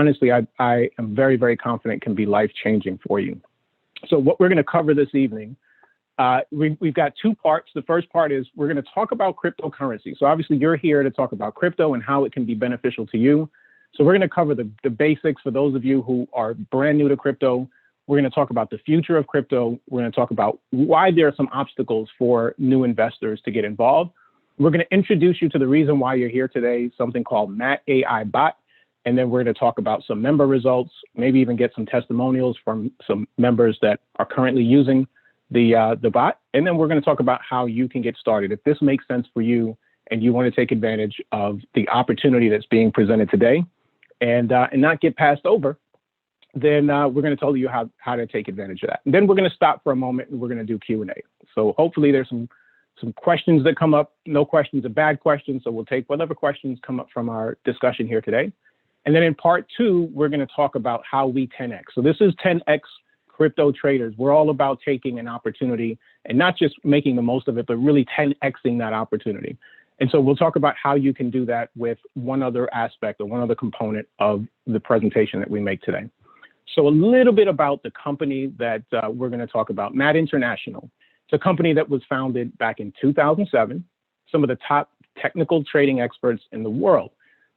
honestly, I am very, very confident can be life-changing for you. So what we're going to cover this evening, we've got two parts. The first part is we're going to talk about cryptocurrency. So obviously you're here to talk about crypto and how it can be beneficial to you. So we're going to cover the basics for those of you who are brand new to crypto. We're going to talk about the future of crypto. We're going to talk about why there are some obstacles for new investors to get involved. We're going to introduce you to the reason why you're here today, something called Matt AI Bot. And then we're going to talk about some member results, maybe even get some testimonials from some members that are currently using the bot. And then we're going to talk about how you can get started. If this makes sense for you and you want to take advantage of the opportunity that's being presented today and not get passed over, then we're going to tell you how to take advantage of that. And then we're going to stop for a moment and we're going to do Q&A. So hopefully there's some questions that come up. No questions are bad questions. So we'll take whatever questions come up from our discussion here today. And then in part two, we're going to talk about how we 10X. So this is 10X crypto traders. We're all about taking an opportunity and not just making the most of it, but really 10Xing that opportunity. And so we'll talk about how you can do that with one other aspect or one other component of the presentation that we make today. So a little bit about the company that we're going to talk about, Matt International. It's a company that was founded back in 2007, some of the top technical trading experts in the world,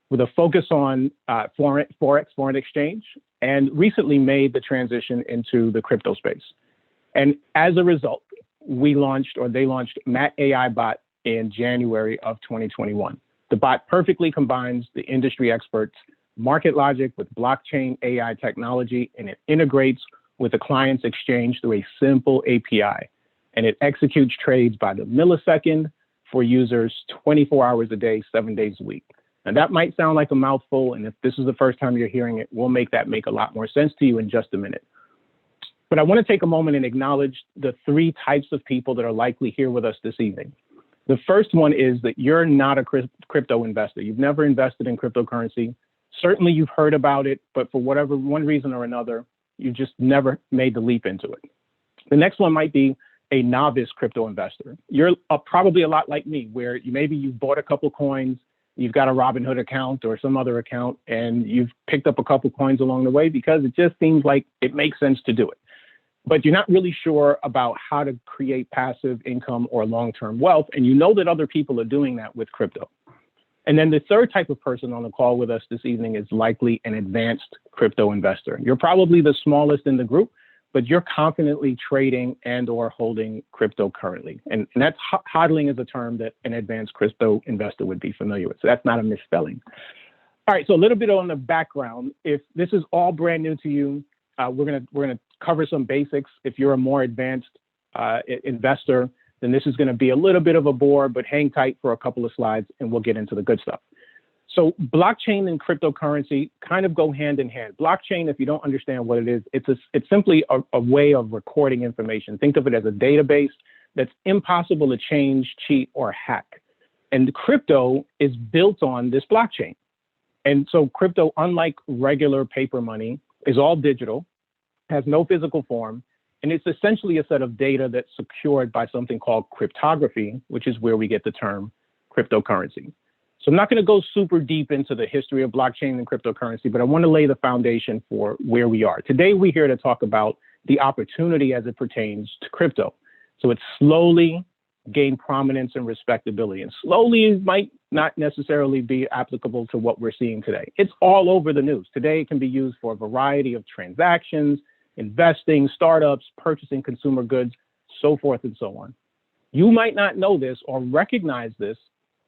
with a focus on Forex, foreign exchange, and recently made the transition into the crypto space. And as a result, they launched Matt AI Bot in January of 2021. The bot perfectly combines the industry experts' market logic with blockchain AI technology, and it integrates with the client's exchange through a simple API. And it executes trades by the millisecond for users 24 hours a day, 7 days a week. And that might sound like a mouthful, and if this is the first time you're hearing it, we'll make that make a lot more sense to you in just a minute. But I want to take a moment and acknowledge the three types of people that are likely here with us this evening. The first one is that you're not a crypto investor. You've never invested in cryptocurrency. Certainly you've heard about it, but for whatever one reason or another, you just never made the leap into it. The next one might be a novice crypto investor. You're probably a lot like me, where maybe you bought a couple coins, you've got a Robinhood account or some other account, and you've picked up a couple coins along the way because it just seems like it makes sense to do it. But you're not really sure about how to create passive income or long-term wealth, and you know that other people are doing that with crypto. And then the third type of person on the call with us this evening is likely an advanced crypto investor. You're probably the smallest in the group, but you're confidently trading and or holding crypto currently. And that's hodling is a term that an advanced crypto investor would be familiar with. So that's not a misspelling. All right, so a little bit on the background. If this is all brand new to you, we're gonna cover some basics. If you're a more advanced investor, then this is gonna be a little bit of a bore, but hang tight for a couple of slides and we'll get into the good stuff. So blockchain and cryptocurrency kind of go hand in hand. Blockchain, if you don't understand what it is, it's simply a way of recording information. Think of it as a database that's impossible to change, cheat, or hack. And crypto is built on this blockchain. And so crypto, unlike regular paper money, is all digital, has no physical form, and it's essentially a set of data that's secured by something called cryptography, which is where we get the term cryptocurrency. So I'm not going to go super deep into the history of blockchain and cryptocurrency, but I want to lay the foundation for where we are. Today, we're here to talk about the opportunity as it pertains to crypto. So it's slowly gained prominence and respectability, and slowly might not necessarily be applicable to what we're seeing today. It's all over the news. Today, it can be used for a variety of transactions, investing, startups, purchasing consumer goods, so forth and so on. You might not know this or recognize this,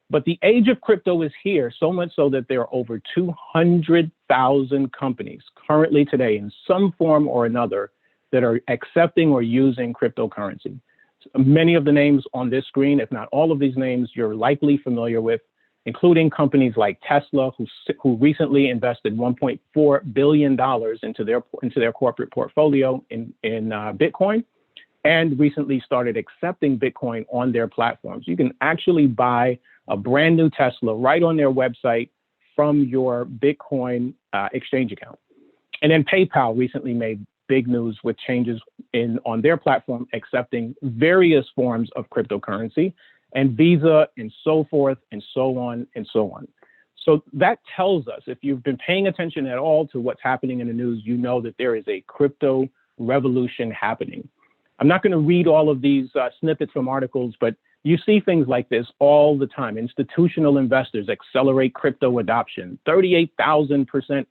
but the age of crypto is here, so much so that there are over 200,000 companies currently today in some form or another that are accepting or using cryptocurrency. Many of the names on this screen, if not all of these names, you're likely familiar with, including companies like Tesla, who recently invested $1.4 billion into their corporate portfolio in Bitcoin, and recently started accepting Bitcoin on their platforms. You can actually buy a brand new Tesla right on their website from your Bitcoin exchange account. And then PayPal recently made big news with changes on their platform accepting various forms of cryptocurrency, and Visa and so forth and so on and so on. So that tells us, if you've been paying attention at all to what's happening in the news, you know that there is a crypto revolution happening. I'm not going to read all of these snippets from articles, but you see things like this all the time. Institutional investors accelerate crypto adoption, 38,000%,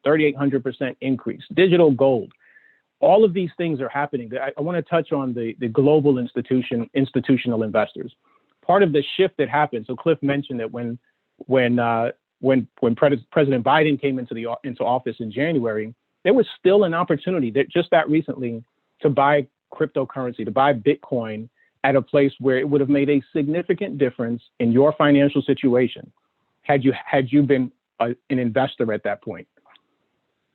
3,800% increase, digital gold. All of these things are happening. I want to touch on the global institutional investors. Part of the shift that happened, so Cliff mentioned that when President Biden came into office in January, there was still an opportunity that just that recently to buy cryptocurrency, to buy Bitcoin at a place where it would have made a significant difference in your financial situation had you been an investor at that point.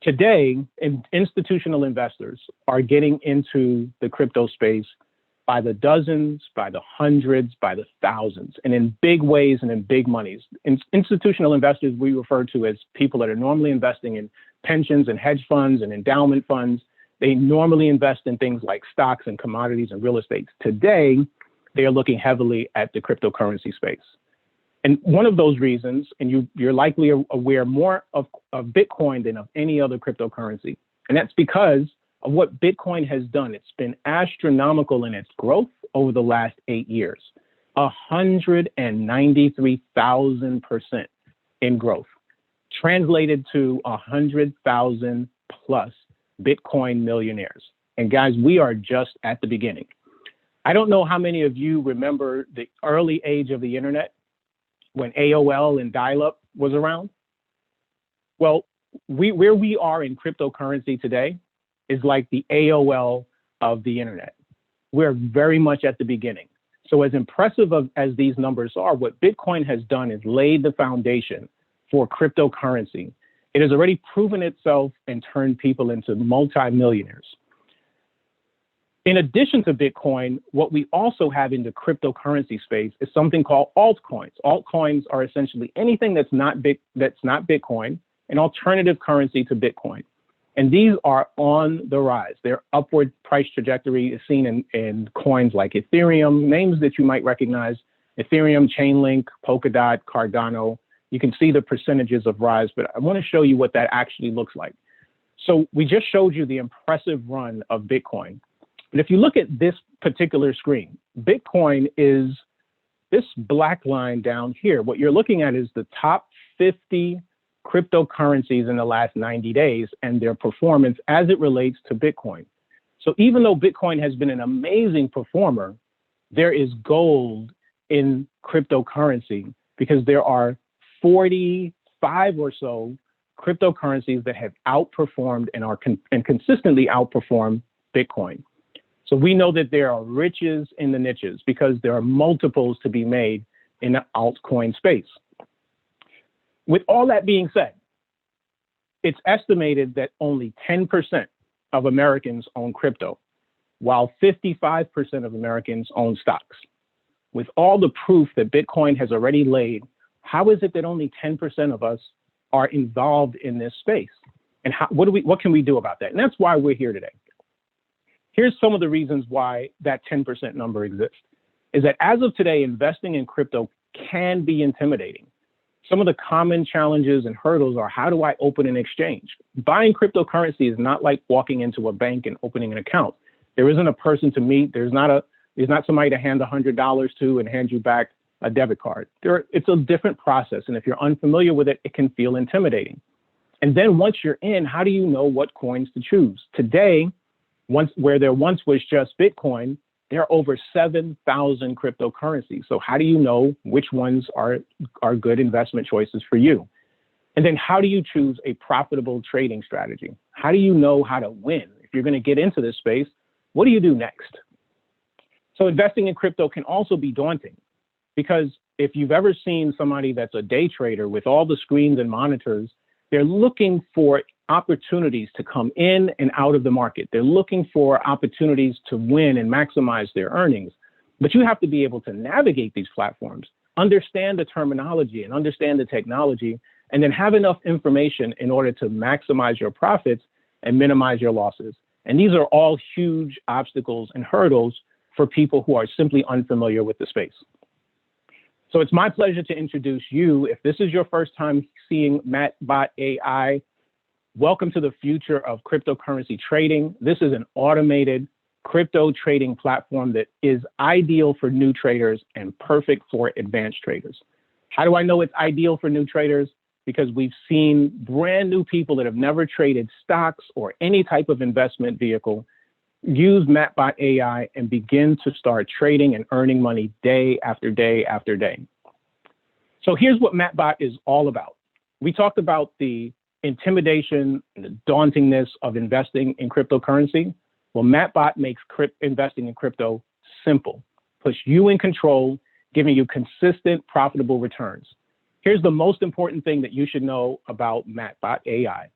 Today, institutional investors are getting into the crypto space by the dozens, by the hundreds, by the thousands, and in big ways and in big monies. Institutional investors we refer to as people that are normally investing in pensions and hedge funds and endowment funds. They normally invest in things like stocks and commodities and real estate. Today, they are looking heavily at the cryptocurrency space. And one of those reasons, and you're likely aware more of Bitcoin than of any other cryptocurrency, and that's because of what Bitcoin has done. It's been astronomical in its growth over the last 8 years, 193,000% in growth, translated to 100,000 plus Bitcoin millionaires. And guys, we are just at the beginning. I don't know how many of you remember the early age of the internet when AOL and dial-up was around. Well, where we are in cryptocurrency today is like the AOL of the internet. We're very much at the beginning. So as impressive as these numbers are, what Bitcoin has done is laid the foundation for cryptocurrency. It has already proven itself and turned people into multimillionaires. In addition to Bitcoin, what we also have in the cryptocurrency space is something called altcoins. Altcoins are essentially anything that's not Bitcoin, an alternative currency to Bitcoin. And these are on the rise. Their upward price trajectory is seen in coins like Ethereum, names that you might recognize, Ethereum, Chainlink, Polkadot, Cardano. You can see the percentages of rise, but I want to show you what that actually looks like. So we just showed you the impressive run of Bitcoin. But if you look at this particular screen, Bitcoin is this black line down here. What you're looking at is the top 50 cryptocurrencies in the last 90 days and their performance as it relates to Bitcoin. So even though Bitcoin has been an amazing performer, there is gold in cryptocurrency because there are 45 or so cryptocurrencies that have outperformed and consistently outperformed Bitcoin. So we know that there are riches in the niches because there are multiples to be made in the altcoin space. With all that being said, it's estimated that only 10% of Americans own crypto, while 55% of Americans own stocks. With all the proof that Bitcoin has already laid, how is it that only 10% of us are involved in this space? And what can we do about that? And that's why we're here today. Here's some of the reasons why that 10% number exists, is that as of today, investing in crypto can be intimidating. Some of the common challenges and hurdles are, how do I open an exchange? Buying cryptocurrency is not like walking into a bank and opening an account. There isn't a person to meet. There's not somebody to hand $100 to and hand you back a debit card. It's a different process. And if you're unfamiliar with it, it can feel intimidating. And then once you're in, how do you know what coins to choose? Today, where there once was just Bitcoin, there are over 7,000 cryptocurrencies. So how do you know which ones are good investment choices for you? And then how do you choose a profitable trading strategy? How do you know how to win? If you're going to get into this space, what do you do next? So investing in crypto can also be daunting because if you've ever seen somebody that's a day trader with all the screens and monitors, they're looking for opportunities to come in and out of the market. They're looking for opportunities to win and maximize their earnings. But you have to be able to navigate these platforms, understand the terminology and understand the technology, and then have enough information in order to maximize your profits and minimize your losses. And these are all huge obstacles and hurdles for people who are simply unfamiliar with the space. So it's my pleasure to introduce you. If this is your first time seeing MattBot AI, welcome to the future of cryptocurrency trading. This is an automated crypto trading platform that is ideal for new traders and perfect for advanced traders. How do I know it's ideal for new traders? Because we've seen brand new people that have never traded stocks or any type of investment vehicle use MattBot AI and begin to start trading and earning money day after day after day. So here's what MattBot is all about. We talked about the intimidation and the dauntingness of investing in cryptocurrency. Well, MattBot makes investing in crypto simple, puts you in control, giving you consistent, profitable returns. Here's the most important thing that you should know about MattBot AI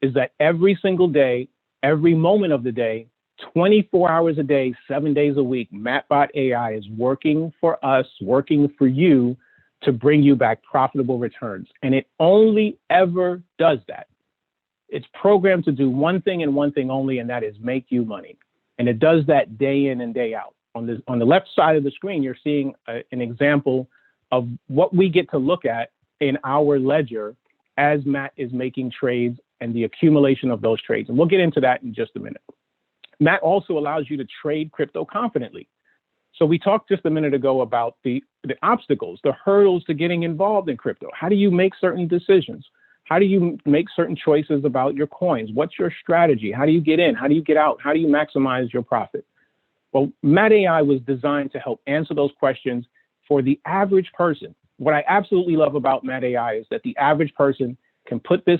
is that every single day, every moment of the day, 24 hours a day, 7 days a week, MattBot AI is working for us, working for you to bring you back profitable returns. And it only ever does that. It's programmed to do one thing and one thing only, and that is make you money. And it does that day in and day out. On the left side of the screen, you're seeing an example of what we get to look at in our ledger as Matt is making trades and the accumulation of those trades. And we'll get into that in just a minute. Matt also allows you to trade crypto confidently. So we talked just a minute ago about the obstacles, the hurdles to getting involved in crypto. How do you make certain decisions? How do you make certain choices about your coins? What's your strategy? How do you get in? How do you get out? How do you maximize your profit? Well, Matt AI was designed to help answer those questions for the average person. What I absolutely love about Matt AI is that the average person can put this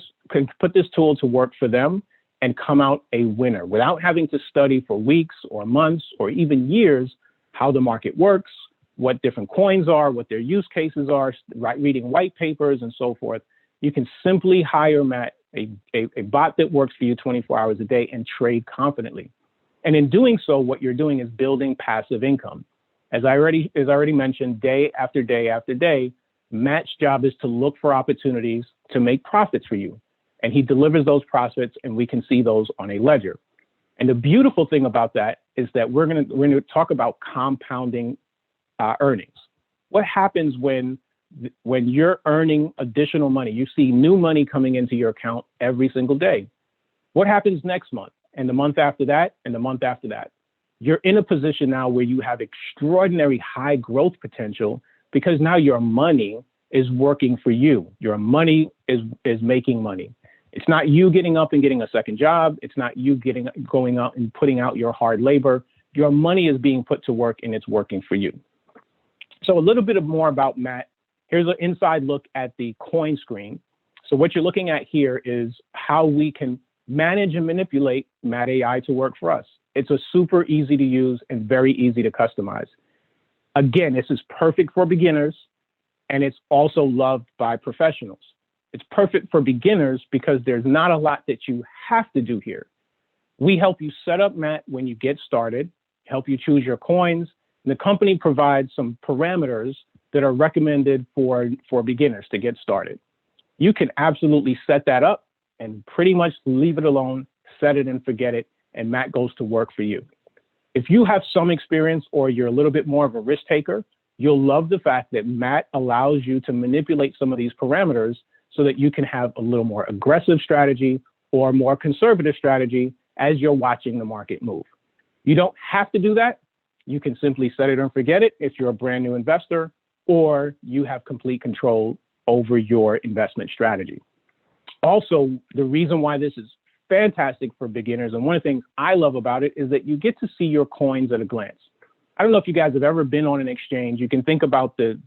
tool to work for them and come out a winner without having to study for weeks or months or even years how the market works, what different coins are, what their use cases are, reading white papers and so forth. You can simply hire Matt, a bot that works for you 24 hours a day and trade confidently. And in doing so, what you're doing is building passive income. As I already mentioned, day after day after day, Matt's job is to look for opportunities to make profits for you. And he delivers those profits and we can see those on a ledger. And the beautiful thing about that is that we're going to talk about compounding earnings. What happens when you're earning additional money? You see new money coming into your account every single day. What happens next month and the month after that and the month after that? You're in a position now where you have extraordinary high growth potential because now your money is working for you. Your money is making money. It's not you getting up and getting a second job. It's not you going out and putting out your hard labor. Your money is being put to work and it's working for you. So a little bit more about Matt. Here's an inside look at the coin screen. So what you're looking at here is how we can manage and manipulate Matt AI to work for us. It's a super easy to use and very easy to customize. Again, this is perfect for beginners and it's also loved by professionals. It's perfect for beginners because there's not a lot that you have to do here. We help you set up Matt when you get started, help you choose your coins, and the company provides some parameters that are recommended for beginners to get started. You can absolutely set that up and pretty much leave it alone, set it and forget it, and Matt goes to work for you. If you have some experience or you're a little bit more of a risk taker, you'll love the fact that Matt allows you to manipulate some of these parameters so that you can have a little more aggressive strategy or more conservative strategy as you're watching the market move. You don't have to do that. You can simply set it and forget it if you're a brand new investor or you have complete control over your investment strategy. Also, the reason why this is fantastic for beginners, and one of the things I love about it, is that you get to see your coins at a glance. I don't know if you guys have ever been on an exchange. You can think about the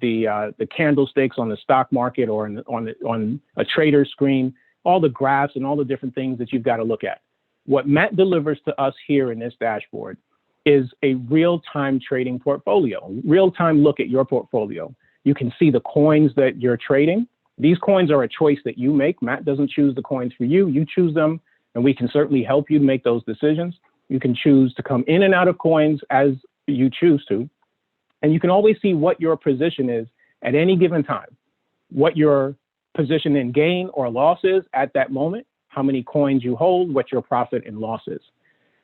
candlesticks on the stock market or on a trader's screen, all the graphs and all the different things that you've got to look at. What Matt delivers to us here in this dashboard is a real-time trading portfolio, real-time look at your portfolio. You can see the coins that you're trading. These coins are a choice that you make. Matt doesn't choose the coins for you. You choose them, and we can certainly help you make those decisions. You can choose to come in and out of coins as you choose to, and you can always see what your position is at any given time, what your position in gain or loss is at that moment, how many coins you hold, what your profit and loss is.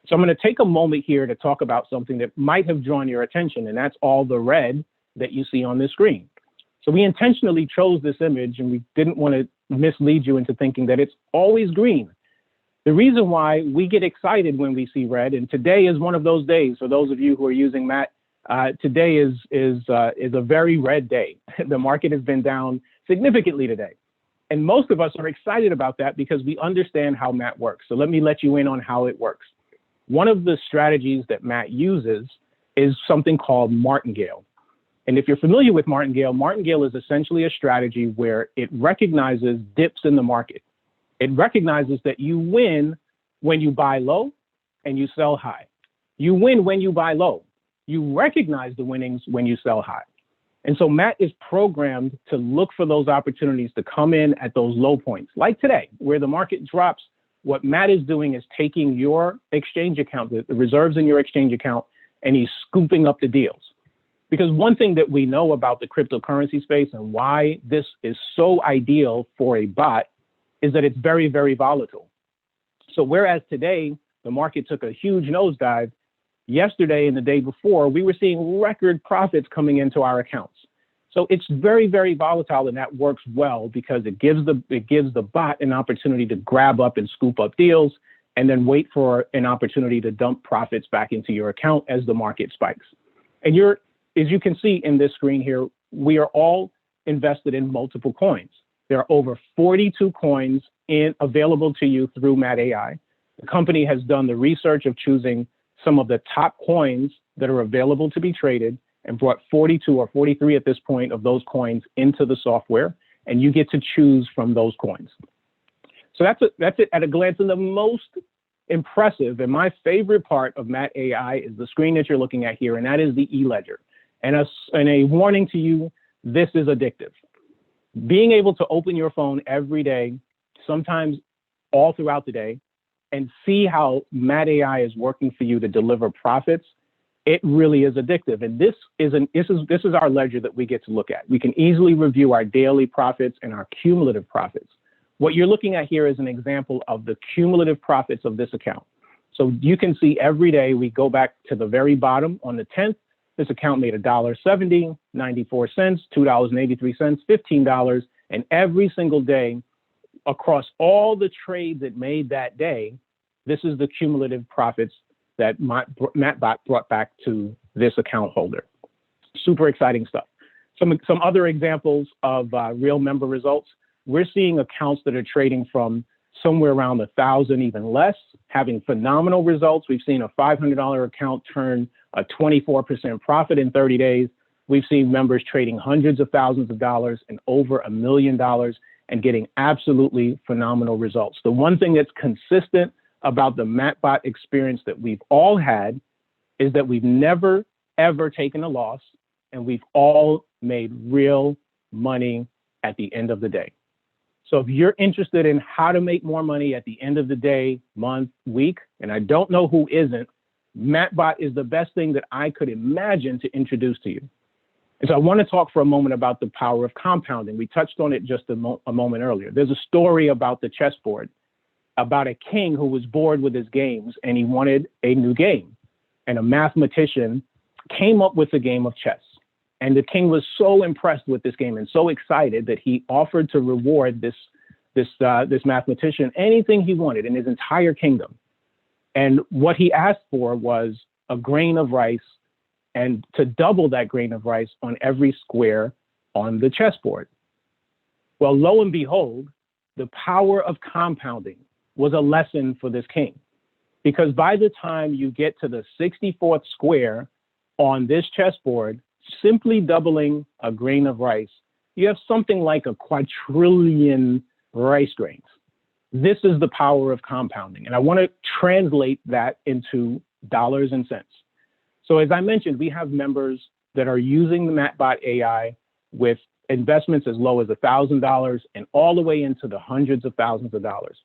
So I'm going to take a moment here to talk about something that might have drawn your attention, and that's all the red that you see on this screen. So we intentionally chose this image, and we didn't want to mislead you into thinking that it's always green. The reason why we get excited when we see red, and today is one of those days, for those of you who are using MAT, today is a very red day. The market has been down significantly today. And most of us are excited about that because we understand how MAT works. So let me let you in on how it works. One of the strategies that MAT uses is something called martingale. And if you're familiar with martingale is essentially a strategy where it recognizes dips in the market. It recognizes that you win when you buy low and you sell high. You win when you buy low. You recognize the winnings when you sell high. And so MAT is programmed to look for those opportunities to come in at those low points, like today, where the market drops. What MAT is doing is taking your exchange account, the reserves in your exchange account, and he's scooping up the deals. Because one thing that we know about the cryptocurrency space and why this is so ideal for a bot is that it's very, very volatile. So whereas today the market took a huge nosedive, yesterday and the day before, we were seeing record profits coming into our accounts. So it's very, very volatile, and that works well because it gives the bot an opportunity to grab up and scoop up deals and then wait for an opportunity to dump profits back into your account as the market spikes. And as you can see in this screen here, we are all invested in multiple coins. There are over 42 coins available to you through MAT AI. The company has done the research of choosing some of the top coins that are available to be traded and brought 42 or 43 at this point of those coins into the software, and you get to choose from those coins. So that's it at a glance. And the most impressive and my favorite part of MAT AI is the screen that you're looking at here, and that is the e-ledger. And a warning to you, this is addictive. Being able to open your phone every day, sometimes all throughout the day, and see how MAT AI is working for you to deliver profits, it really is addictive. And this is our ledger that we get to look at. We can easily review our daily profits and our cumulative profits. What you're looking at here is an example of the cumulative profits of this account. So you can see every day we go back to the very bottom on the 10th. This account made $1.70, 94 cents, $2.83, $15, and every single day across all the trades it made that day, this is the cumulative profits that MatBot brought back to this account holder. Super exciting stuff. Some other examples of real member results. We're seeing accounts that are trading from somewhere around 1,000, even less, having phenomenal results. We've seen a $500 account turn a 24% profit in 30 days. We've seen members trading hundreds of thousands of dollars and over $1 million and getting absolutely phenomenal results. The one thing that's consistent about the MatBot experience that we've all had is that we've never, ever taken a loss, and we've all made real money at the end of the day. So if you're interested in how to make more money at the end of the day, month, week, and I don't know who isn't, MatBot is the best thing that I could imagine to introduce to you. And so I want to talk for a moment about the power of compounding. We touched on it just a moment earlier. There's a story about the chessboard, about a king who was bored with his games and he wanted a new game. And a mathematician came up with a game of chess. And the king was so impressed with this game and so excited that he offered to reward this mathematician anything he wanted in his entire kingdom. And what he asked for was a grain of rice, and to double that grain of rice on every square on the chessboard. Well, lo and behold, the power of compounding was a lesson for this king. Because by the time you get to the 64th square on this chessboard, simply doubling a grain of rice, you have something like a quadrillion rice grains. This is the power of compounding. And I want to translate that into dollars and cents. So as I mentioned, we have members that are using the MatBot AI with investments as low as $1,000 and all the way into the hundreds of thousands of dollars.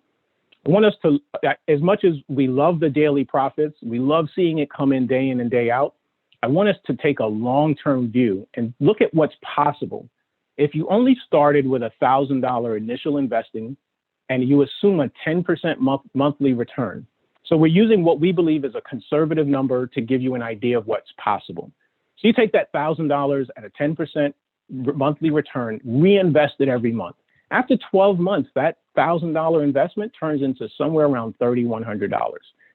I want us to, as much as we love the daily profits, we love seeing it come in and day out, I want us to take a long-term view and look at what's possible. If you only started with $1,000 initial investing and you assume a 10% monthly return, so we're using what we believe is a conservative number to give you an idea of what's possible. So you take that $1,000 at a 10% monthly return reinvested every month. After 12 months, that $1,000 investment turns into somewhere around $3,100.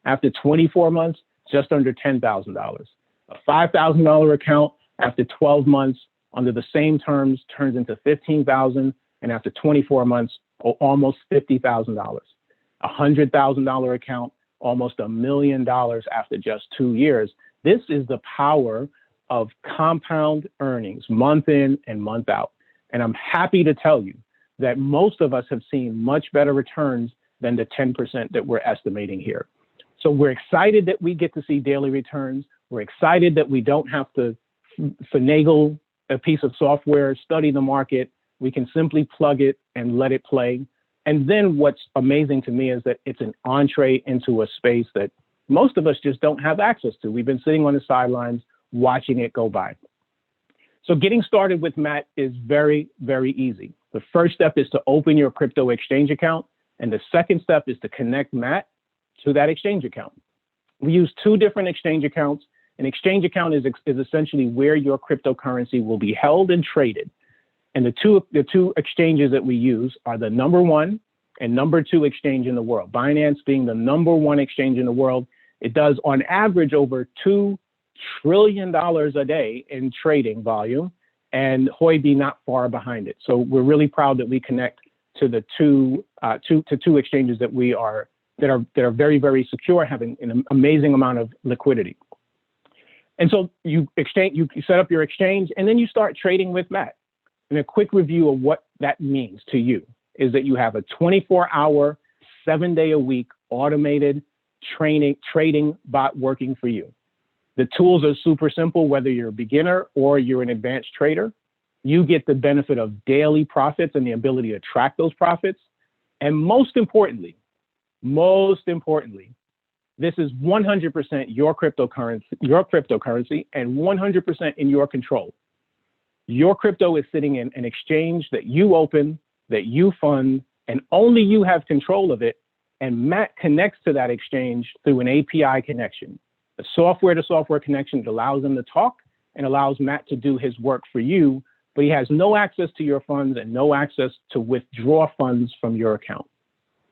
After 24 months, just under $10,000. A $5,000 account after 12 months under the same terms turns into $15,000, and after 24 months, almost $50,000. A $100,000 account, almost $1 million after just 2 years. This is the power of compound earnings, month in and month out. And I'm happy to tell you that most of us have seen much better returns than the 10% that we're estimating here. So we're excited that we get to see daily returns. We're excited that we don't have to finagle a piece of software, study the market. We can simply plug it and let it play. And then what's amazing to me is that it's an entree into a space that most of us just don't have access to. We've been sitting on the sidelines watching it go by. So getting started with Matt is very, very easy. The first step is to open your crypto exchange account. And the second step is to connect Matt to that exchange account. We use 2 different exchange accounts. An exchange account is essentially where your cryptocurrency will be held and traded. And the two exchanges that we use are the #1 and #2 exchange in the world. Binance being the #1 exchange in the world. It does on average over $2 trillion a day in trading volume, and Huobi not far behind it. So we're really proud that we connect to the two exchanges that are very, very secure, having an amazing amount of liquidity. And so you set up your exchange, and then you start trading with Matt. And a quick review of what that means to you is that you have a 24-hour, 7-day-a-week automated trading bot working for you. The tools are super simple, whether you're a beginner or you're an advanced trader. You get the benefit of daily profits and the ability to track those profits. And most importantly, this is 100% your cryptocurrency and 100% in your control. Your crypto is sitting in an exchange that you open, that you fund, and only you have control of it. And Matt connects to that exchange through an API connection, a software-to-software connection that allows them to talk and allows Matt to do his work for you, but he has no access to your funds and no access to withdraw funds from your account.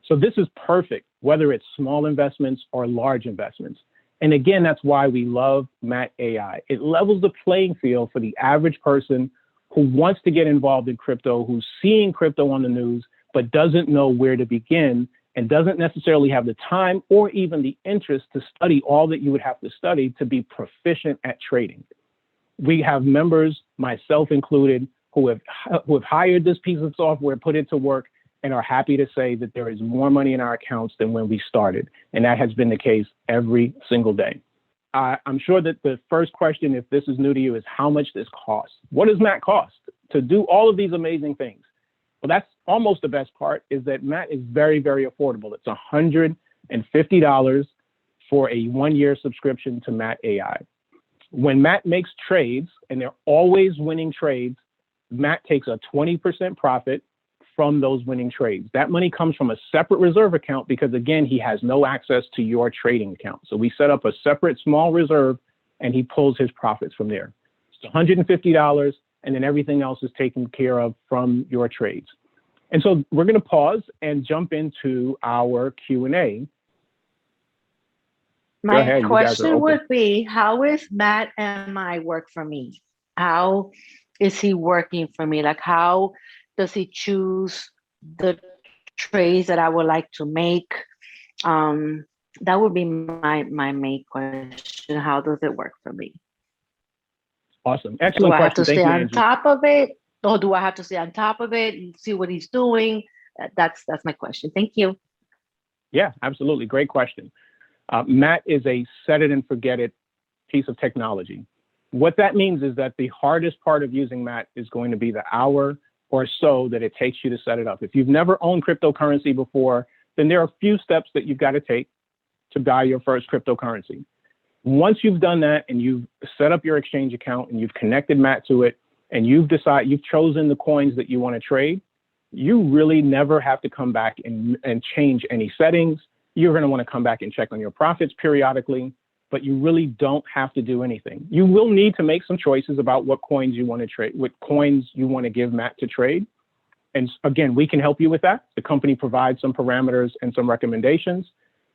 So this is perfect, whether it's small investments or large investments. And again, that's why we love Matt AI. It levels the playing field for the average person who wants to get involved in crypto, who's seeing crypto on the news, but doesn't know where to begin and doesn't necessarily have the time or even the interest to study all that you would have to study to be proficient at trading. We have members, myself included, who have hired this piece of software, put it to work, and are happy to say that there is more money in our accounts than when we started. And that has been the case every single day. I'm sure that the first question, if this is new to you, is how much this costs. What does Matt cost to do all of these amazing things? Well, that's almost the best part, is that Matt is very, very affordable. It's $150 for a 1-year subscription to Matt AI. When Matt makes trades, and they're always winning trades, Matt takes a 20% profit from those winning trades. That money comes from a separate reserve account because, again, he has no access to your trading account. So we set up a separate small reserve and he pulls his profits from there. It's $150, and then everything else is taken care of from your trades. And so we're going to pause and jump into our Q&A. My question would be, how is Matt MI work for me? How is he working for me? Like, how does he choose the trades that I would like to make? That would be my main question. How does it work for me? Awesome. Excellent question. Do I have to stay on top of it? Or do I have to stay on top of it and see what he's doing? That's my question. Thank you. Yeah, absolutely. Great question. Matt is a set it and forget it piece of technology. What that means is that the hardest part of using Matt is going to be the hour or so that it takes you to set it up. If you've never owned cryptocurrency before, then there are a few steps that you've got to take to buy your first cryptocurrency. Once you've done that and you've set up your exchange account and you've connected Matt to it and you've chosen the coins that you want to trade, you really never have to come back and change any settings. You're going to want to come back and check on your profits periodically. but you really don't have to do anything. You will need to make some choices about what coins you want to trade, what coins you want to give Matt to trade. And again, we can help you with that. The company provides some parameters and some recommendations,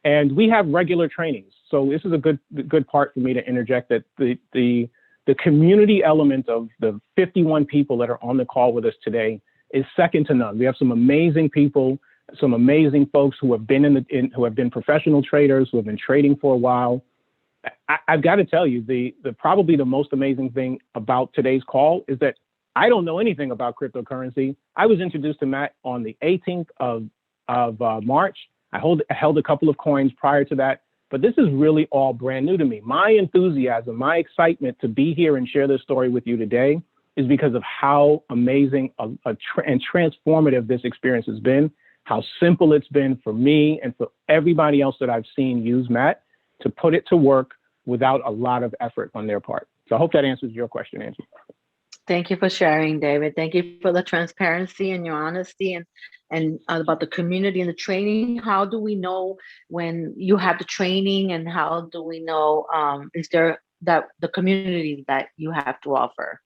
and we have regular trainings. So this is a good part for me to interject that the community element of the 51 people that are on the call with us today is second to none. We have some amazing people, some amazing folks who have been who have been professional traders, who have been trading for a while. I've got to tell you, probably the most amazing thing about today's call is that I don't know anything about cryptocurrency. I was introduced to Matt on the 18th of March. I held a couple of coins prior to that, but this is really all brand new to me. My enthusiasm, my excitement to be here and share this story with you today is because of how amazing and transformative this experience has been, how simple it's been for me and for everybody else that I've seen use Matt to put it to work without a lot of effort on their part. So I hope that answers your question, Angie. Thank you for sharing, David. Thank you for the transparency and your honesty and about the community and the training. How do we know when you have the training, and how do we know is there that the community that you have to offer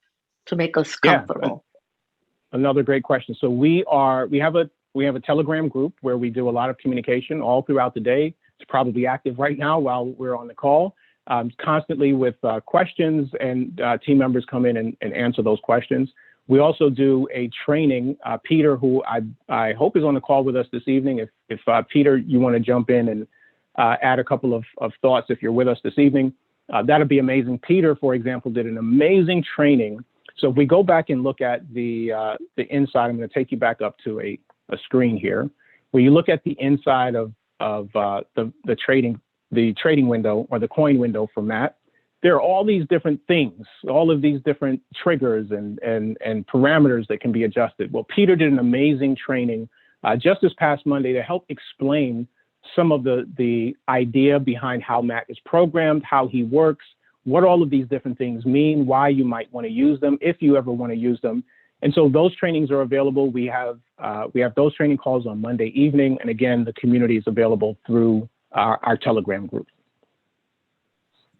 to make us comfortable? Yeah, another great question. So we have a Telegram group where we do a lot of communication all throughout the day. It's probably active right now while we're on the call. Constantly with questions, and team members come in and answer those questions. We also do a training. Peter, who I hope is on the call with us this evening. If Peter, you want to jump in and add a couple of thoughts if you're with us this evening, that'd be amazing. Peter, for example, did an amazing training. So if we go back and look at the inside, I'm going to take you back up to a screen here, where you look at the inside of the trading window or the coin window for Matt. There are all these different things, all of these different triggers and parameters that can be adjusted. Well, Peter did an amazing training just this past Monday to help explain some of the idea behind how Matt is programmed, how he works, what all of these different things mean, why you might want to use them, if you ever want to use them. And so those trainings are available. We have those training calls on Monday evening. And again, the community is available through our Telegram group.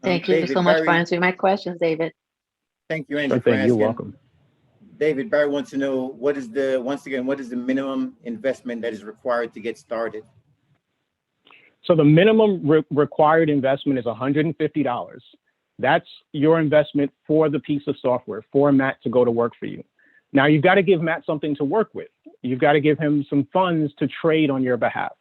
Thank you so much for answering my questions, David. Thank you, Angie. You're welcome. David, Barry wants to know what is the minimum investment that is required to get started? So the minimum required investment is $150. That's your investment for the piece of software, for Matt to go to work for you. Now you've got to give Matt something to work with. You've got to give him some funds to trade on your behalf.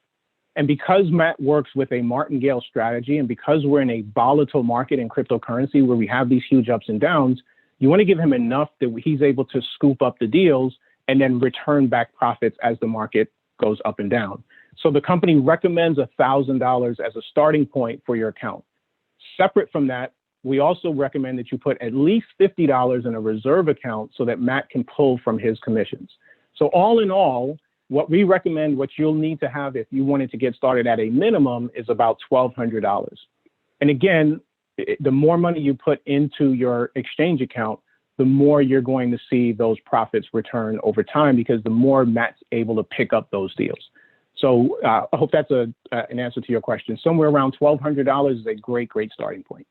And because Matt works with a martingale strategy, and because we're in a volatile market in cryptocurrency where we have these huge ups and downs, you want to give him enough that he's able to scoop up the deals and then return back profits as the market goes up and down. So the company recommends $1,000 as a starting point for your account. Separate from that, we also recommend that you put at least $50 in a reserve account so that Matt can pull from his commissions. So all in all, what we recommend, what you'll need to have if you wanted to get started at a minimum, is about $1,200. And again, the more money you put into your exchange account, the more you're going to see those profits return over time, because the more Matt's able to pick up those deals. So I hope that's an answer to your question. Somewhere around $1,200 is a great starting point.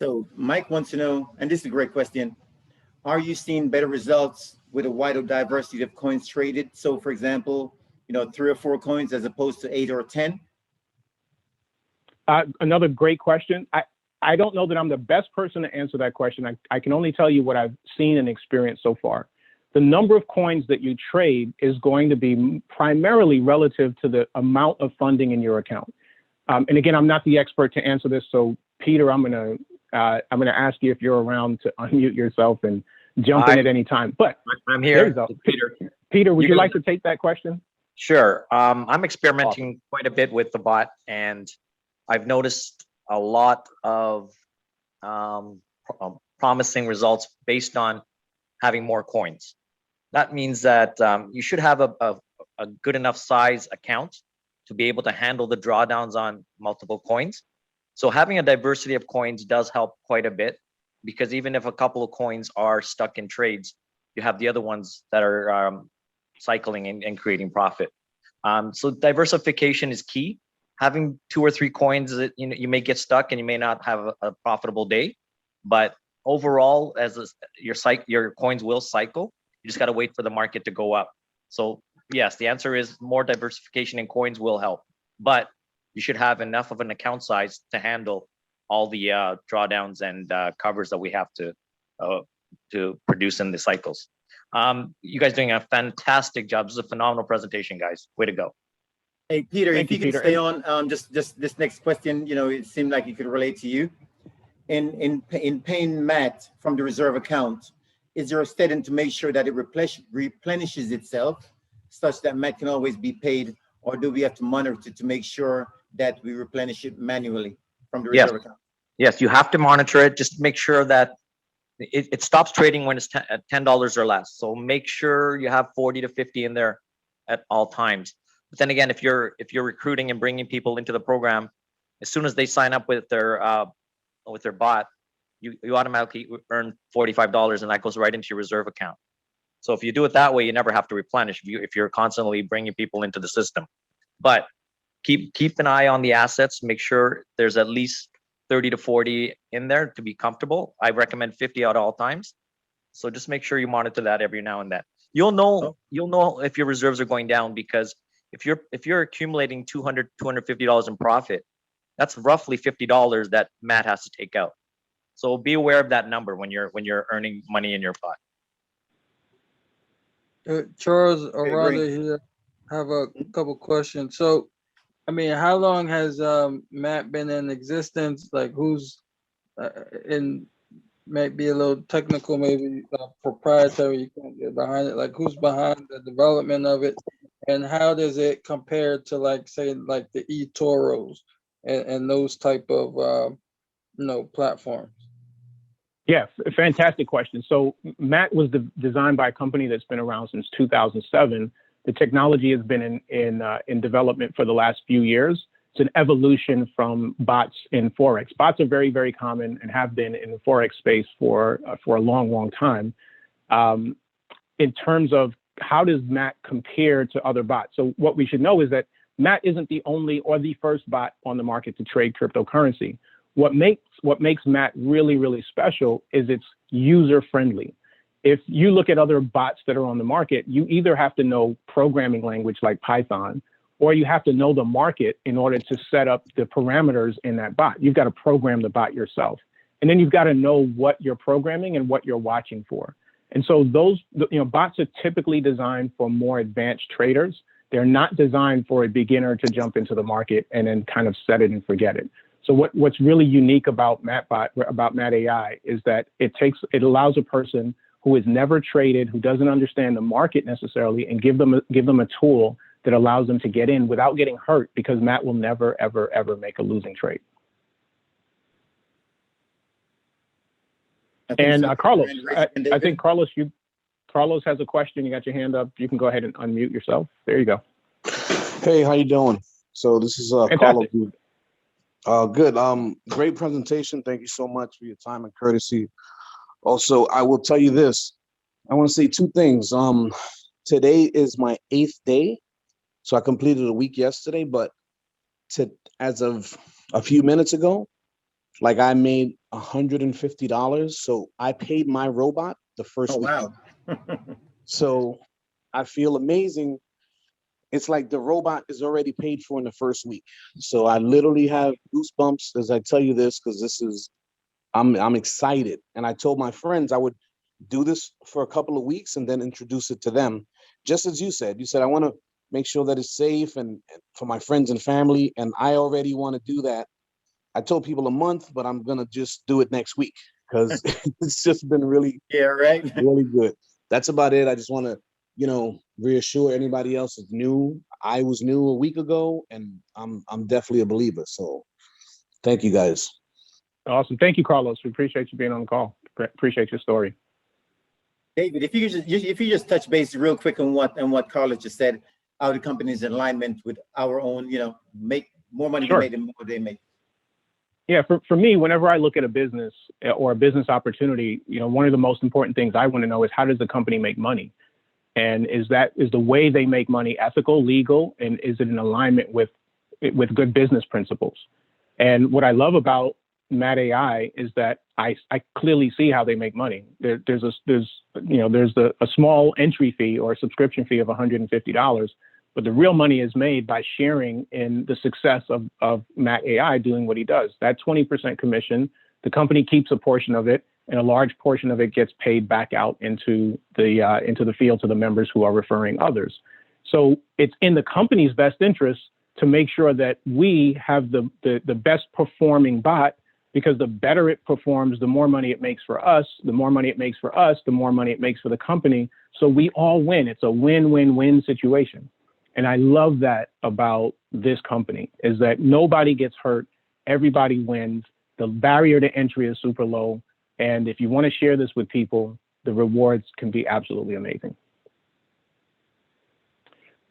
So Mike wants to know, and this is a great question, are you seeing better results with a wider diversity of coins traded? So for example, 3 or 4 coins as opposed to 8 or 10? Another great question. I don't know that I'm the best person to answer that question. I can only tell you what I've seen and experienced so far. The number of coins that you trade is going to be primarily relative to the amount of funding in your account. And again, I'm not the expert to answer this. So Peter, I'm gonna ask you if you're around to unmute yourself and jump in at any time. But I'm here, Peter. Peter, would you like to take that question? Sure. I'm experimenting quite a bit with the bot, and I've noticed a lot of promising results based on having more coins. That means that you should have a good enough size account to be able to handle the drawdowns on multiple coins. So having a diversity of coins does help quite a bit, because even if a couple of coins are stuck in trades, you have the other ones that are cycling and creating profit. So diversification is key. having 2 or 3 coins, you may get stuck and you may not have a profitable day. But overall, your coins will cycle. You just got to wait for the market to go up. So yes, the answer is more diversification in coins will help, but you should have enough of an account size to handle all the drawdowns and covers that we have to produce in the cycles. You guys doing a fantastic job. This is a phenomenal presentation, guys. Way to go. Hey, Peter, Thank if you you, could Peter. stay on, just this next question, it seemed like it could relate to you. In paying Matt from the reserve account, is there a setting to make sure that it replenishes itself such that Matt can always be paid, or do we have to monitor to make sure that we replenish it manually from the reserve account? Yes, you have to monitor it. Just make sure that it stops trading when it's at $10 or less. So make sure you have 40 to 50 in there at all times. But then again, if you're recruiting and bringing people into the program, as soon as they sign up with their bot, you automatically earn $45, and that goes right into your reserve account. So if you do it that way, you never have to replenish if you're constantly bringing people into the system. But keep an eye on the assets. Make sure there's at least 30 to 40 in there to be comfortable. I recommend 50 at all times. So just make sure you monitor that every now and then. You'll know if your reserves are going down, because if you're accumulating $200, $250 in profit, that's roughly $50 that Matt has to take out. So be aware of that number when you're earning money in your pot. Charles Aranda here. Have a couple questions. So, I mean, how long has Matt been in existence? Like, who's might be a little technical, maybe proprietary. You can't get behind it. Like, who's behind the development of it, and how does it compare to, like, say, like the eToros and those type of platforms? Yeah, fantastic question. So Matt was designed by a company that's been around since 2007. The technology has been in development for the last few years. It's an evolution from bots in Forex. Bots are very, very common and have been in the Forex space for a long, long time. In terms of how does Matt compare to other bots? So what we should know is that Matt isn't the only or the first bot on the market to trade cryptocurrency. What makes Matt really, really special is it's user friendly. If you look at other bots that are on the market, you either have to know programming language like Python, or you have to know the market in order to set up the parameters in that bot. You've got to program the bot yourself. And then you've got to know what you're programming and what you're watching for. And so those, bots are typically designed for more advanced traders. They're not designed for a beginner to jump into the market and then kind of set it and forget it. So what's really unique about Matt AI is that it allows a person who has never traded, who doesn't understand the market necessarily, and give them a tool that allows them to get in without getting hurt, because Matt will never, ever, ever make a losing trade. And Carlos, I think Carlos has a question. You got your hand up. You can go ahead and unmute yourself. There you go. Hey, how you doing? So this is Carlos. Good. Great presentation. Thank you so much for your time and courtesy. Also, I will tell you this. I want to say two things. Today is my 8th day. So I completed a week yesterday, but as of a few minutes ago, like, I made $150. So I paid my robot the first week. Wow. So I feel amazing. It's like the robot is already paid for in the first week. So I literally have goosebumps as I tell you this, because I'm excited. And I told my friends I would do this for a couple of weeks and then introduce it to them. Just as you said, I want to make sure that it's safe and for my friends and family. And I already want to do that. I told people a month, but I'm going to just do it next week, because it's just been really, really good. That's about it. I just want to, reassure anybody else is new. I was new a week ago, and I'm definitely a believer. So thank you, guys. Awesome. Thank you, Carlos. We appreciate you being on the call. Appreciate your story. David, if you just touch base real quick on what Carlos just said, how the company is in alignment with our own, make more money they made than more they make. Yeah, for me, whenever I look at a business or a business opportunity, one of the most important things I want to know is, how does the company make money? And is the way they make money ethical, legal, and is it in alignment with with good business principles. And what I love about Matt AI is that I clearly see how they make money. There's a small entry fee or a subscription fee of $150, but the real money is made by sharing in the success of Matt AI doing what he does. That 20% commission, the company keeps a portion of it, and a large portion of it gets paid back out into the field to the members who are referring others. So it's in the company's best interest to make sure that we have the best performing bot, because the better it performs, the more money it makes for us, the more money it makes for us, the more money it makes for the company. So we all win. It's a win-win-win situation. And I love that about this company, is that nobody gets hurt, everybody wins. The barrier to entry is super low. And if you want to share this with people, the rewards can be absolutely amazing.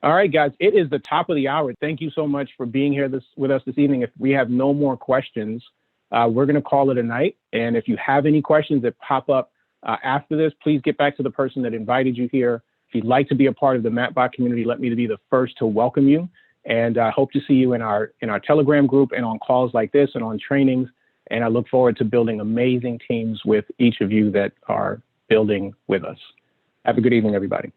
All right, guys, it is the top of the hour. Thank you so much for being here with us this evening. If we have no more questions, we're going to call it a night. And if you have any questions that pop up after this, please get back to the person that invited you here. If you'd like to be a part of the MattBot community, let me be the first to welcome you. And I hope to see you in our Telegram group and on calls like this and on trainings. And I look forward to building amazing teams with each of you that are building with us. Have a good evening, everybody.